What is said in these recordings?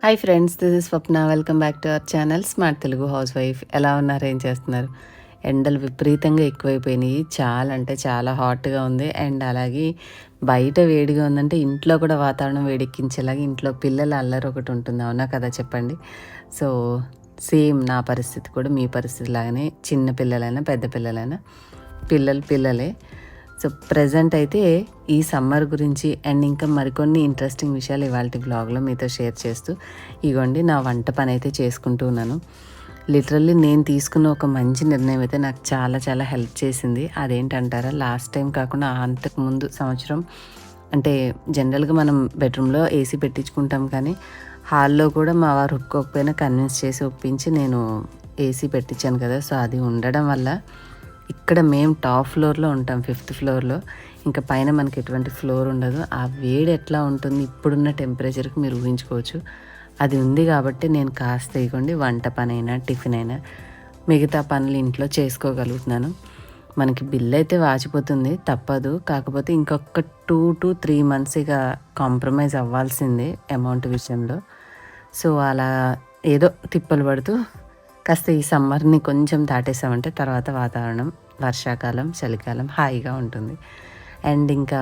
Hi friends, this is Swapna. Welcome back to our channel smart Telugu house wife. ఎలా ఉన్నారు, ఏం చేస్తున్నారు? ఎండలు విపరీతంగా ఎక్కువైపోయినాయి. చాలా అంటే చాలా హాట్గా ఉంది. అండ్ అలాగే బయట వేడిగా ఉందంటే ఇంట్లో కూడా వాతావరణం వేడెక్కించేలాగా ఇంట్లో పిల్లల అల్లరి ఒకటి ఉంటుంది. అవునా కదా చెప్పండి? సో సేమ్ నా పరిస్థితి కూడా మీ పరిస్థితి లాగానే. చిన్న పిల్లలైనా పెద్ద పిల్లలైనా పిల్లలే. సో ప్రెజెంట్ అయితే ఈ సమ్మర్ గురించి అండ్ ఇంకా మరికొన్ని ఇంట్రెస్టింగ్ విషయాలు ఇవాళ బ్లాగ్లో మీతో షేర్ చేస్తూ ఇగోండి నా వంట పని అయితే చేసుకుంటూ ఉన్నాను. లిటరల్లీ నేను తీసుకున్న ఒక మంచి నిర్ణయం అయితే నాకు చాలా చాలా హెల్ప్ చేసింది. అదేంటంటారా, లాస్ట్ టైం కాకుండా అంతకుముందు సంవత్సరం అంటే జనరల్గా మనం బెడ్రూమ్లో ఏసీ పెట్టించుకుంటాం, కానీ హాల్లో కూడా మా వారు ఒప్పుకోకపోయినా కన్విన్స్ చేసి ఒప్పించి నేను ఏసీ పెట్టించాను కదా. సో అది ఉండడం వల్ల ఇక్కడ మేము టాప్ ఫ్లోర్లో ఉంటాం, 5th ఫ్లోర్లో. ఇంకా పైన మనకి ఎటువంటి ఫ్లోర్ ఉండదు. ఆ వేడి ఎట్లా ఉంటుంది ఇప్పుడున్న టెంపరేచర్కి మీరు ఊహించుకోవచ్చు. అది ఉంది కాబట్టి నేను కాస్త ఇగోండి వంట పనైనా టిఫిన్ అయినా మిగతా పనులు ఇంట్లో చేసుకోగలుగుతున్నాను. మనకి బిల్ అయితే వాచిపోతుంది, తప్పదు. కాకపోతే ఇంకొక 2 to 3 months ఇక కాంప్రమైజ్ అవ్వాల్సిందే అమౌంట్ విషయంలో. సో అలా ఏదో తిప్పలు పడుతూ కాస్త ఈ సమ్మర్ని కొంచెం దాటేసామంటే తర్వాత వాతావరణం వర్షాకాలం చలికాలం హాయిగా ఉంటుంది. అండ్ ఇంకా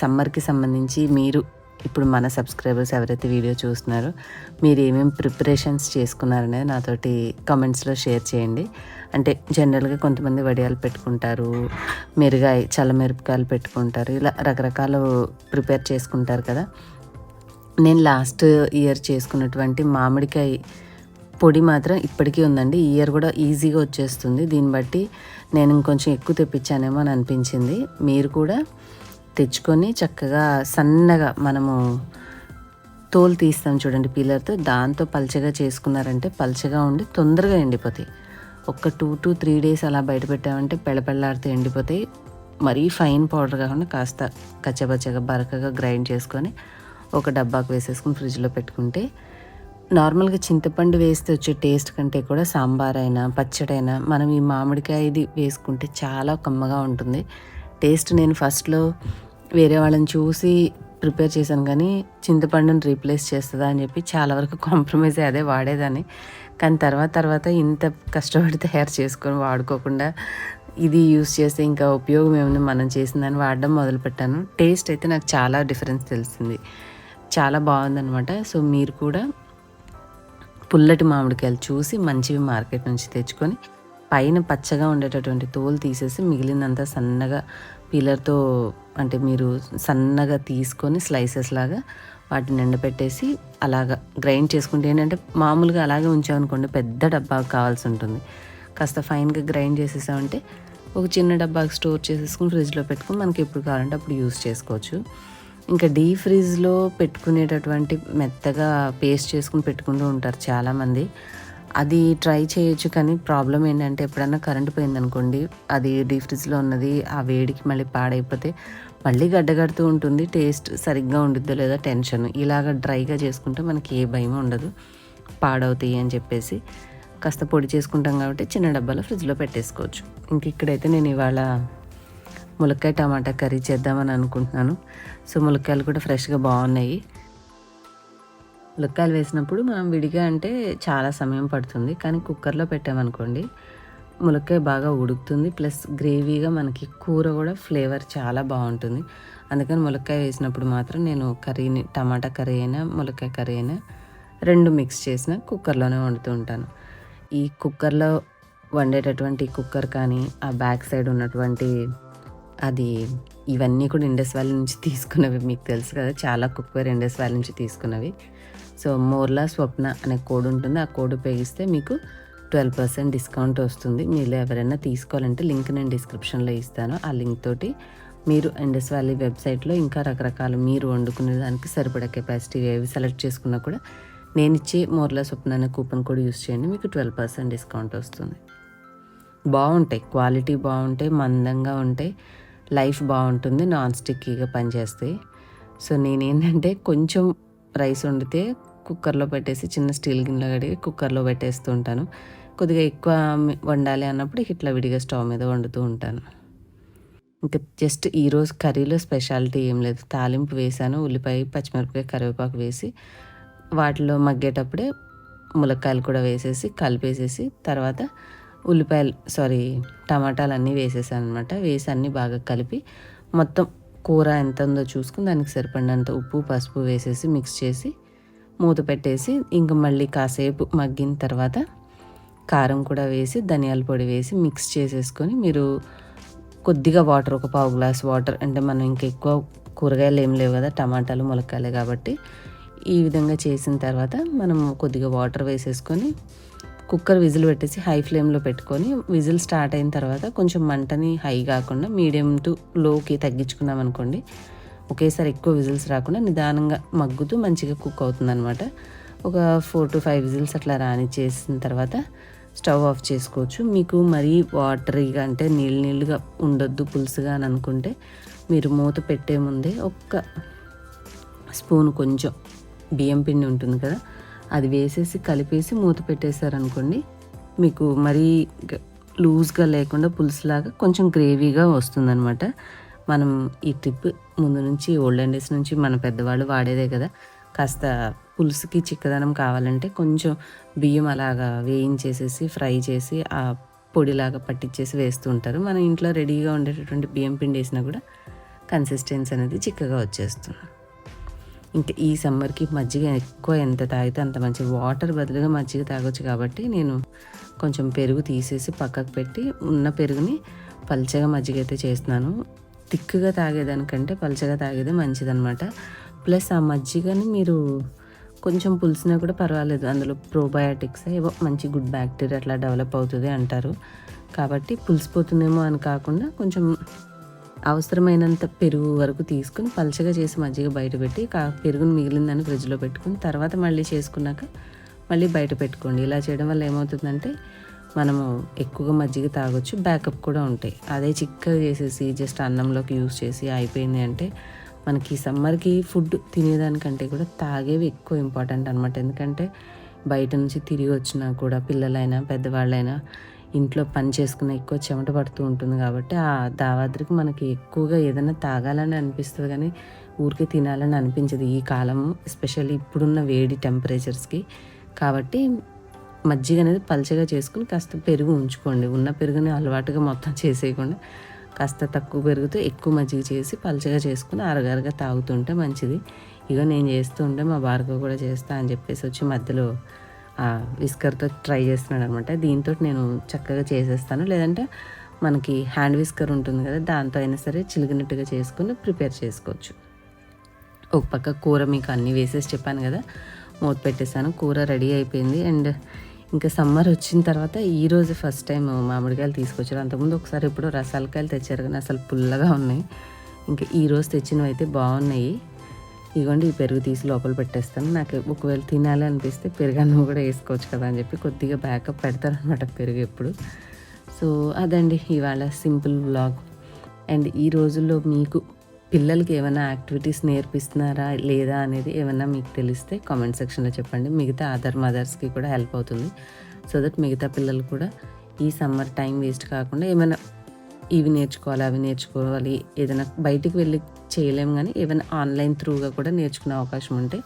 సమ్మర్కి సంబంధించి మీరు ఇప్పుడు మన సబ్స్క్రైబర్స్ ఎవరైతే వీడియో చూస్తున్నారో మీరు ఏమేమి ప్రిపరేషన్స్ చేసుకున్నారనేది నాతోటి కామెంట్స్లో షేర్ చేయండి. అంటే జనరల్గా కొంతమంది వడియాలు పెట్టుకుంటారు, చల్లమిరపకాయలు పెట్టుకుంటారు, ఇలా రకరకాలు ప్రిపేర్ చేసుకుంటారు కదా. నేను లాస్ట్ ఇయర్ చేసుకున్నటువంటి మామిడికాయ పొడి మాత్రం ఇప్పటికీ ఉందండి. ఈ ఇయర్ కూడా ఈజీగా వచ్చేస్తుంది. దీన్ని బట్టి నేను ఇంకొంచెం ఎక్కువ తెప్పించానేమో అని అనిపించింది. మీరు కూడా తెచ్చుకొని చక్కగా సన్నగా మనము తోలు తీస్తాం చూడండి పీలర్తో, దాంతో పల్చగా చేసుకున్నారంటే పల్చగా ఉండి తొందరగా ఎండిపోతాయి. ఒక 2 to 3 days అలా బయట పెట్టామంటే పెళ్ళపెళ్ళాడితే ఎండిపోతాయి. మరీ ఫైన్ పౌడర్ కాకుండా కాస్త కచ్చబచ్చగా బరకగా గ్రైండ్ చేసుకొని ఒక డబ్బాకు వేసేసుకుని ఫ్రిడ్జ్లో పెట్టుకుంటే నార్మల్గా చింతపండు వేస్తే వచ్చే టేస్ట్ కంటే కూడా సాంబార్ అయినా పచ్చడైనా మనం ఈ మామిడికాయ ఇది వేసుకుంటే చాలా కమ్మగా ఉంటుంది టేస్ట్. నేను ఫస్ట్లో వేరే వాళ్ళని చూసి ప్రిపేర్ చేశాను, కానీ చింతపండుని రీప్లేస్ చేస్తుందా అని చెప్పి చాలా వరకు కాంప్రమైజ్ అదే వాడేదాన్ని. కానీ తర్వాత ఇంత కష్టపడి తయారు చేసుకొని వాడుకోకుండా ఇది యూస్ చేస్తే ఇంకా ఉపయోగం ఏముంది, మనం చేసిందని వాడడం మొదలుపెట్టాను. టేస్ట్ అయితే నాకు చాలా డిఫరెన్స్ తెలిసింది, చాలా బాగుందనమాట. సో మీరు కూడా పుల్లటి మామిడికాయలు చూసి మంచివి మార్కెట్ నుంచి తెచ్చుకొని పైన పచ్చగా ఉండేటటువంటి తోలు తీసేసి మిగిలినంతా సన్నగా పీలర్తో అంటే మీరు సన్నగా తీసుకొని స్లైసెస్ లాగా వాటిని ఎండపెట్టేసి అలాగా గ్రైండ్ చేసుకుంటే ఏంటంటే మామూలుగా అలాగే ఉంచామనుకోండి పెద్ద డబ్బాకు కావాల్సి ఉంటుంది. కాస్త ఫైన్గా గ్రైండ్ చేసేసామంటే ఒక చిన్న డబ్బాకి స్టోర్ చేసేసుకుని ఫ్రిడ్జ్లో పెట్టుకుని మనకి ఎప్పుడు కావాలంటే అప్పుడు యూస్ చేసుకోవచ్చు. ఇంకా డీప్ ఫ్రీజ్లో పెట్టుకునేటటువంటి మెత్తగా పేస్ట్ చేసుకుని పెట్టుకుంటూ ఉంటారు చాలామంది. అది ట్రై చేయొచ్చు, కానీ ప్రాబ్లం ఏంటంటే ఎప్పుడన్నా కరెంట్ పోయిందనుకోండి, అది డీప్ ఫ్రిడ్జ్లో ఉన్నది ఆ వేడికి మళ్ళీ పాడైపోతే మళ్ళీ గడ్డగడుతూ ఉంటుంది. టేస్ట్ సరిగ్గా ఉండిద్దో లేదా టెన్షన్. ఇలాగ డ్రైగా చేసుకుంటే మనకి ఏ భయం ఉండదు పాడవుతాయి అని చెప్పేసి. కాస్త పొడి చేసుకుంటాం కాబట్టి చిన్న డబ్బాలో ఫ్రిడ్జ్లో పెట్టేసుకోవచ్చు. ఇంక ఇక్కడైతే నేను ఇవాళ ములక్కాయ టమాటా కర్రీ చేద్దామని అనుకుంటున్నాను. సో ములక్కాయలు కూడా ఫ్రెష్గా బాగున్నాయి. ములక్కాయలు వేసినప్పుడు మనం విడిగా అంటే చాలా సమయం పడుతుంది, కానీ కుక్కర్లో పెట్టామనుకోండి ములక్కాయ బాగా ఉడుకుతుంది, ప్లస్ గ్రేవీగా మనకి కూర కూడా ఫ్లేవర్ చాలా బాగుంటుంది. అందుకని ములక్కాయ వేసినప్పుడు మాత్రం నేను కర్రీని టమాటా కర్రీ అయినా ములక్కాయ కర్రీ అయినా రెండు మిక్స్ చేసిన కుక్కర్లోనే వండుతూ ఉంటాను. ఈ కుక్కర్లో వండేటటువంటి కుక్కర్ కానీ ఆ బ్యాక్ సైడ్ ఉన్నటువంటి అది ఇవన్నీ కూడా ఇండస్ వ్యాలీ నుంచి తీసుకున్నవి, మీకు తెలుసు కదా, చాలా కుక్వేర్ ఇండస్ వ్యాలీ నుంచి తీసుకున్నవి. సో మోర్లా స్వప్న అనే కోడ్ ఉంటుంది, ఆ కోడ్ ఉపయోగిస్తే మీకు 12% డిస్కౌంట్ వస్తుంది. మీరు ఎవరైనా తీసుకోవాలంటే లింక్ నేను డిస్క్రిప్షన్లో ఇస్తాను. ఆ లింక్ తోటి మీరు ఇండస్ వ్యాలీ వెబ్సైట్లో ఇంకా రకరకాల మీరు వండుకునే దానికి సరిపడా కెపాసిటీ ఏవి సెలెక్ట్ చేసుకున్నా కూడా నేను ఇచ్చే మోర్లా స్వప్న అనే కూపన్ కోడ్ యూస్ చేయండి, మీకు 12% డిస్కౌంట్ వస్తుంది. బాగుంటాయి, క్వాలిటీ బాగుంటాయి, మందంగా ఉంటాయి, లైఫ్ బాగుంటుంది, నాన్ స్టిక్కీగా పనిచేస్తాయి. సో నేనేంటంటే కొంచెం రైస్ వండితే కుక్కర్లో పెట్టేసి చిన్న స్టీల్ గిన్నెలో కడిగి కుక్కర్లో పెట్టేస్తూ ఉంటాను. కొద్దిగా ఎక్కువ వండాలి అన్నప్పుడు ఇట్లా విడిగా స్టవ్ మీద వండుతూ ఉంటాను. ఇంకా జస్ట్ ఈరోజు కర్రీలో స్పెషాలిటీ ఏం లేదు. తాలింపు వేసాను, ఉల్లిపాయ పచ్చిమిరపకాయ కరివేపాకు వేసి వాటిలో మగ్గేటప్పుడే ములక్కాయలు కూడా వేసేసి కలిపేసేసి తర్వాత టమాటాలన్నీ వేసేసాను అనమాట. వేసి అన్నీ బాగా కలిపి మొత్తం కూర ఎంత ఉందో చూసుకుని దానికి సరిపడినంత ఉప్పు పసుపు వేసేసి మిక్స్ చేసి మూత పెట్టేసి ఇంక మళ్ళీ కాసేపు మగ్గిన తర్వాత కారం కూడా వేసి ధనియాల పొడి వేసి మిక్స్ చేసేసుకొని మీరు కొద్దిగా వాటర్, ఒక పావు గ్లాస్ వాటర్, అంటే మనం ఇంకా ఎక్కువ కూరగాయలు ఏం లేవు కదా, టమాటాలు ములక్కాయలే కాబట్టి ఈ విధంగా చేసిన తర్వాత మనం కొద్దిగా వాటర్ వేసేసుకొని కుక్కర్ విజిల్ పెట్టేసి హై ఫ్లేమ్లో పెట్టుకొని విజిల్ స్టార్ట్ అయిన తర్వాత కొంచెం మంటని హై కాకుండా మీడియం టు లోకి తగ్గించుకున్నాం అనుకోండి, ఒకేసారి ఎక్కువ విజిల్స్ రాకుండా నిదానంగా మగ్గుతూ మంచిగా కుక్ అవుతుంది అనమాట. ఒక 4 to 5 విజిల్స్ అట్లా రానిచ్చేసిన తర్వాత స్టవ్ ఆఫ్ చేసుకోవచ్చు. మీకు మరీ వాటరీగా అంటే నీళ్ళుగా ఉండొద్దు, పులుసుగా అని అనుకుంటే మీరు మూత పెట్టే ముందే ఒక్క స్పూన్ కొంచెం బియ్యం పిండి ఉంటుంది కదా, అది వేసేసి కలిపేసి మూత పెట్టేశారనుకోండి, మీకు మరీ లూజ్గా లేకుండా పులుసులాగా కొంచెం గ్రేవీగా వస్తుందన్నమాట. మనం ఈ టిప్ ముందు నుంచి ఓల్డెన్ డేస్ నుంచి మన పెద్దవాళ్ళు వాడేదే కదా. కాస్త పులుసుకి చిక్కదనం కావాలంటే కొంచెం బియ్యం అలాగా వేయించేసేసి ఫ్రై చేసి ఆ పొడిలాగా పట్టించేసి వేస్తూ ఉంటారు. మన ఇంట్లో రెడీగా ఉండేటటువంటి బియ్యం పిండి వేసినా కూడా కన్సిస్టెన్సీ అనేది చిక్కగా వచ్చేస్తుంది. ఇంకా ఈ సమ్మర్కి మజ్జిగ ఎక్కువ ఎంత తాగితే అంత మంచి, వాటర్ బదులుగా మజ్జిగ తాగొచ్చు కాబట్టి నేను కొంచెం పెరుగు తీసేసి పక్కకు పెట్టి ఉన్న పెరుగుని పల్చగా మజ్జిగ అయితే చేస్తున్నాను. తిక్కుగా తాగేదానికంటే పల్చగా తాగేదే మంచిదన్నమాట. ప్లస్ ఆ మజ్జిగని మీరు కొంచెం పులిసినా కూడా పర్వాలేదు, అందులో ప్రోబయాటిక్స్ ఏవో మంచి గుడ్ బ్యాక్టీరియా అట్లా డెవలప్ అవుతుంది అంటారు. కాబట్టి పులిసిపోతుందేమో అని కాకుండా కొంచెం అవసరమైనంత పెరుగు వరకు తీసుకుని పల్చగా చేసి మజ్జిగ బయట పెట్టి పెరుగుని మిగిలిందని ఫ్రిడ్జ్లో పెట్టుకుని తర్వాత మళ్ళీ చేసుకున్నాక మళ్ళీ బయట పెట్టుకోండి. ఇలా చేయడం వల్ల ఏమవుతుందంటే మనము ఎక్కువగా మజ్జిగ తాగొచ్చు, బ్యాకప్ కూడా ఉంటాయి. అదే చిక్కగా చేసేసి జస్ట్ అన్నంలోకి యూస్ చేసి అయిపోయింది అంటే మనకి సమ్మర్కి ఫుడ్ తినేదానికంటే కూడా తాగేవి ఎక్కువ ఇంపార్టెంట్ అనమాట. ఎందుకంటే బయట నుంచి తిరిగి వచ్చినా కూడా పిల్లలైనా పెద్దవాళ్ళైనా ఇంట్లో పని చేసుకున్న ఎక్కువ చెమట పడుతూ ఉంటుంది కాబట్టి ఆ దావాద్రికి మనకి ఎక్కువగా ఏదైనా తాగాలని అనిపిస్తుంది కానీ ఊరికే తినాలని అనిపించదు ఈ కాలం, ఎస్పెషల్లీ ఇప్పుడున్న వేడి టెంపరేచర్స్కి. కాబట్టి మజ్జిగ అనేది పల్చగా చేసుకుని కాస్త పెరుగు ఉంచుకోండి. ఉన్న పెరుగుని అలవాటుగా మొత్తం చేసేయకుండా కాస్త తక్కువ పెరుగుతో ఎక్కువ మజ్జిగ చేసి పల్చగా చేసుకుని అరగరగా తాగుతుంటే మంచిది. ఇక నేను చేస్తూ ఉంటే మా భార్గవ్ కూడా చేస్తా అని చెప్పేసి వచ్చి మధ్యలో విస్కర్తో ట్రై చేస్తున్నాడు అనమాట. దీంతో నేను చక్కగా చేసేస్తాను. లేదంటే మనకి హ్యాండ్ విస్కర్ ఉంటుంది కదా, దాంతో అయినా సరే చిలిగినట్టుగా చేసుకుని ప్రిపేర్ చేసుకోవచ్చు. ఒక పక్క కూర మీకు అన్నీ వేసేసి చెప్పాను కదా, మూత పెట్టేశాను. కూర రెడీ అయిపోయింది. అండ్ ఇంకా సమ్మర్ వచ్చిన తర్వాత ఈరోజు ఫస్ట్ టైం మామిడికాయలు తీసుకొచ్చారు. అంతకుముందు ఒకసారి ఎప్పుడో రసాలకాయలు తెచ్చారు కానీ అసలు పుల్లగా ఉన్నాయి. ఇంకా ఈరోజు తెచ్చినవి అయితే బాగున్నాయి. ఇదిగోండి ఈ పెరుగు తీసి లోపల పెట్టేస్తాను. నాకు ఒకవేళ తినాలి అనిపిస్తే పెరుగన్నం కూడా వేసుకోవచ్చు కదా అని చెప్పి కొద్దిగా బ్యాకప్ పెడతారనమాట పెరుగు ఎప్పుడు. సో అదండి ఇవాళ సింపుల్ వ్లాగ్. అండ్ ఈ రోజుల్లో మీకు పిల్లలకి ఏమైనా యాక్టివిటీస్ నేర్పిస్తున్నారా లేదా అనేది ఏమైనా మీకు తెలిస్తే కామెంట్ సెక్షన్లో చెప్పండి. మిగతా అదర్ మదర్స్కి కూడా హెల్ప్ అవుతుంది. సో దట్ మిగతా పిల్లలు కూడా ఈ సమ్మర్ టైం వేస్ట్ కాకుండా ఏమైనా ఇవి నేర్చుకోవాలి అవి నేర్చుకోవాలి, ఏదైనా బయటికి వెళ్ళి చేయలేము కానీ ఏమైనా ఆన్లైన్ త్రూగా కూడా నేర్చుకునే అవకాశం ఉంటే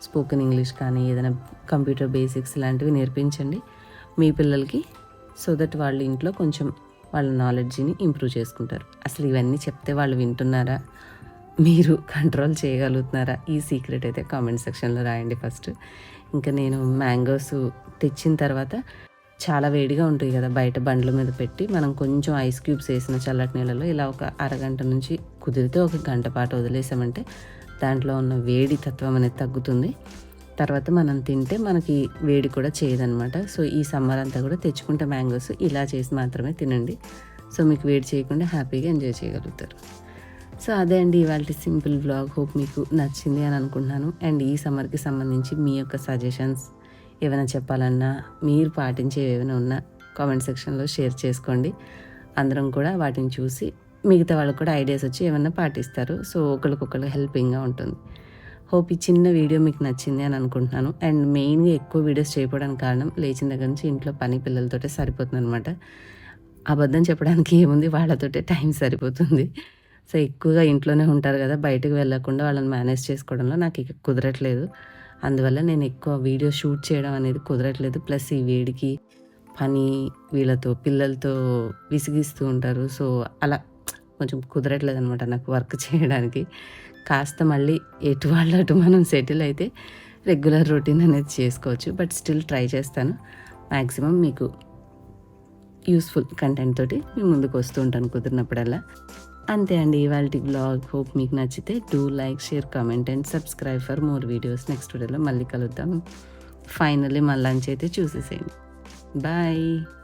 స్పోకెన్ ఇంగ్లీష్ కానీ ఏదైనా కంప్యూటర్ బేసిక్స్ లాంటివి నేర్పించండి మీ పిల్లలకి. సో దట్ వాళ్ళు ఇంట్లో కొంచెం వాళ్ళ నాలెడ్జ్ని ఇంప్రూవ్ చేసుకుంటారు. అసలు ఇవన్నీ చెప్తే వాళ్ళు వింటున్నారా, మీరు కంట్రోల్ చేయగలుగుతున్నారా, ఈ సీక్రెట్ అయితే కామెంట్ సెక్షన్లో రాయండి ఫస్ట్. ఇంకా నేను మ్యాంగోస్ తెచ్చిన తర్వాత చాలా వేడిగా ఉంటుంది కదా, బయట బండ్ల మీద పెట్టి మనం కొంచెం ఐస్ క్యూబ్స్ వేసిన చల్లటి నీళ్ళలో ఇలా ఒక అరగంట నుంచి కుదిరితే ఒక గంట పాటు వదిలేసామంటే దాంట్లో ఉన్న వేడి తత్వం అనేది తగ్గుతుంది. తర్వాత మనం తింటే మనకి వేడి కూడా చేయదనమాట. సో ఈ సమ్మర్ అంతా కూడా తెచ్చుకుంటే మ్యాంగోస్ ఇలా చేసి మాత్రమే తినండి. సో మీకు వేడి చేయకుండా హ్యాపీగా ఎంజాయ్ చేయగలుగుతారు. సో అదే అండి ఇవాళ సింపుల్ వ్లాగ్. హోప్ మీకు నచ్చింది అని అనుకుంటున్నాను. అండ్ ఈ సమ్మర్కి సంబంధించి మీ యొక్క సజెషన్స్ ఏమైనా చెప్పాలన్నా, మీరు పాటించేవి ఏమైనా ఉన్నా కామెంట్ సెక్షన్లో షేర్ చేసుకోండి. అందరం కూడా వాటిని చూసి మిగతా వాళ్ళకు కూడా ఐడియాస్ వచ్చి ఏమైనా పాటిస్తారు. సో ఒకరికొకరు హెల్పింగ్గా ఉంటుంది. హోప్ ఈ చిన్న వీడియో మీకు నచ్చింది అని అనుకుంటున్నాను. అండ్ మెయిన్గా ఎక్కువ వీడియోస్ చేయడానికి కారణం లేచిన దగ్గర నుంచి ఇంట్లో పని పిల్లలతోటే సరిపోతుంది అనమాట. అబద్ధం చెప్పడానికి ఏముంది, వాళ్ళతోటే టైం సరిపోతుంది. సో ఎక్కువగా ఇంట్లోనే ఉంటారు కదా, బయటకు వెళ్ళకుండా వాళ్ళని మేనేజ్ చేసుకోవడంలో నాకు ఇక కుదరట్లేదు. అందువల్ల నేను ఎక్కువ వీడియో షూట్ చేయడం అనేది కుదరట్లేదు. ప్లస్ ఈ వేడికి పని వీళ్ళతో పిల్లలతో విసిగిస్తూ ఉంటారు. సో, అలా కొంచెం కుదరట్లేదనమాట నాకు వర్క్ చేయడానికి. కాస్త మళ్ళీ ఎటు వాళ్ళు అటు మనం సెటిల్ అయితే రెగ్యులర్ రొటీన్ అనేది చేసుకోవచ్చు. బట్ స్టిల్ ట్రై చేస్తాను. మ్యాక్సిమం మీకు యూస్ఫుల్ కంటెంట్ తోటి మీ ముందుకు వస్తూ ఉంటాను కుదిరినప్పుడల్లా. అంతే అండి ఇవాల్టి బ్లాగ్. హోప్ మీకు నచ్చితే do like, share, comment and subscribe for more videos. Next వీడియోలో మళ్ళీ కలుద్దాం. ఫైనల్లీ మా లంచ్ అయితే చూసేసేయండి. బాయ్.